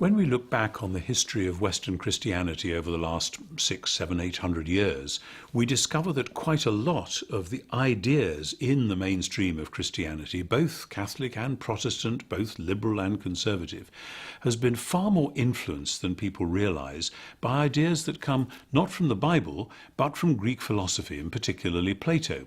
When we look back on the history of Western Christianity over the last 6, 7, 800 years, we discover that quite a lot of the ideas in the mainstream of Christianity, both Catholic and Protestant, both liberal and conservative, has been far more influenced than people realize by ideas that come not from the Bible, but from Greek philosophy, and particularly Plato.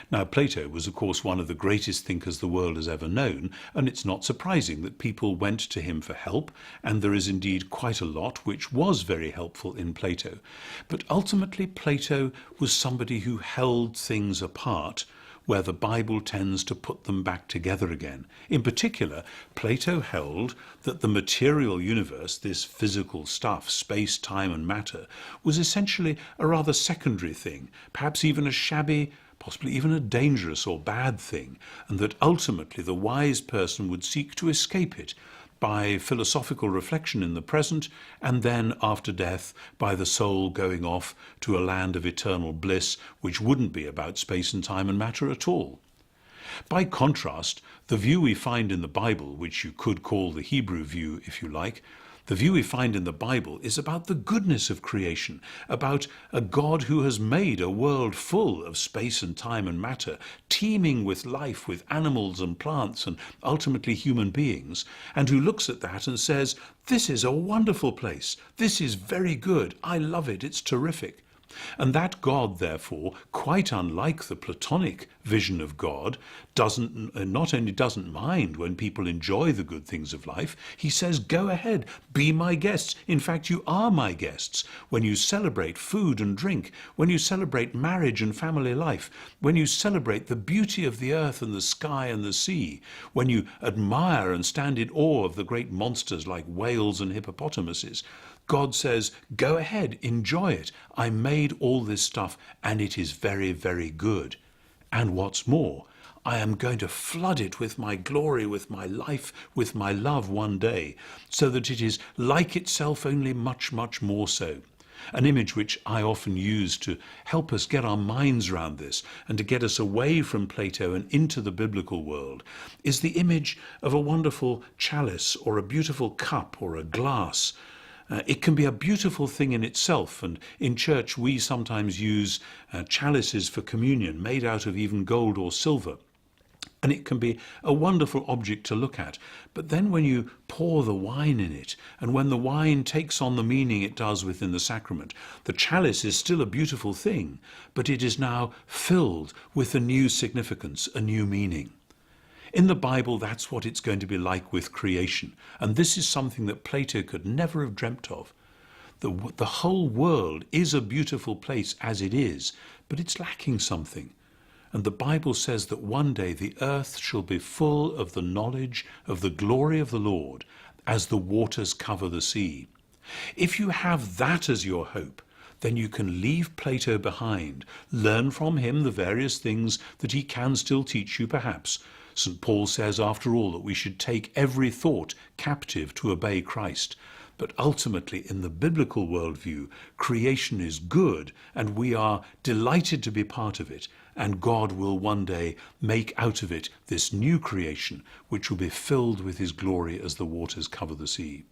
Now, Plato was, of course, one of the greatest thinkers the world has ever known, and it's not surprising that people went to him for help, and there is indeed quite a lot which was very helpful in Plato. But ultimately, Plato was somebody who held things apart, where the Bible tends to put them back together again. In particular, Plato held that the material universe, this physical stuff, space, time and matter, was essentially a rather secondary thing, perhaps even a shabby, possibly even a dangerous or bad thing, and that ultimately the wise person would seek to escape it by philosophical reflection in the present, and then after death by the soul going off to a land of eternal bliss which wouldn't be about space and time and matter at all. By contrast, the view we find in the Bible, which you could call the Hebrew view if you like, the view we find in the Bible is about the goodness of creation, about a God who has made a world full of space and time and matter, teeming with life, with animals and plants and ultimately human beings, and who looks at that and says, "This is a wonderful place. This is very good. I love it. It's terrific." And that God, therefore, quite unlike the Platonic vision of God, not only doesn't mind when people enjoy the good things of life, he says, go ahead, be my guests. In fact, you are my guests. When you celebrate food and drink, when you celebrate marriage and family life, when you celebrate the beauty of the earth and the sky and the sea, when you admire and stand in awe of the great monsters like whales and hippopotamuses, God says, go ahead, enjoy it. I made all this stuff and it is very, very good. And what's more, I am going to flood it with my glory, with my life, with my love one day, so that it is like itself, only much, much more so. An image which I often use to help us get our minds around this and to get us away from Plato and into the biblical world is the image of a wonderful chalice or a beautiful cup or a glass. It can be a beautiful thing in itself, and in church we sometimes use chalices for communion made out of even gold or silver. And it can be a wonderful object to look at. But then when you pour the wine in it, and when the wine takes on the meaning it does within the sacrament, the chalice is still a beautiful thing, but it is now filled with a new significance, a new meaning. In the Bible, that's what it's going to be like with creation. And this is something that Plato could never have dreamt of. The whole world is a beautiful place as it is, but it's lacking something. And the Bible says that one day the earth shall be full of the knowledge of the glory of the Lord as the waters cover the sea. If you have that as your hope, then you can leave Plato behind, learn from him the various things that he can still teach you perhaps. St. Paul says, after all, that we should take every thought captive to obey Christ. But ultimately, in the biblical worldview, creation is good, and we are delighted to be part of it. And God will one day make out of it this new creation, which will be filled with his glory as the waters cover the sea.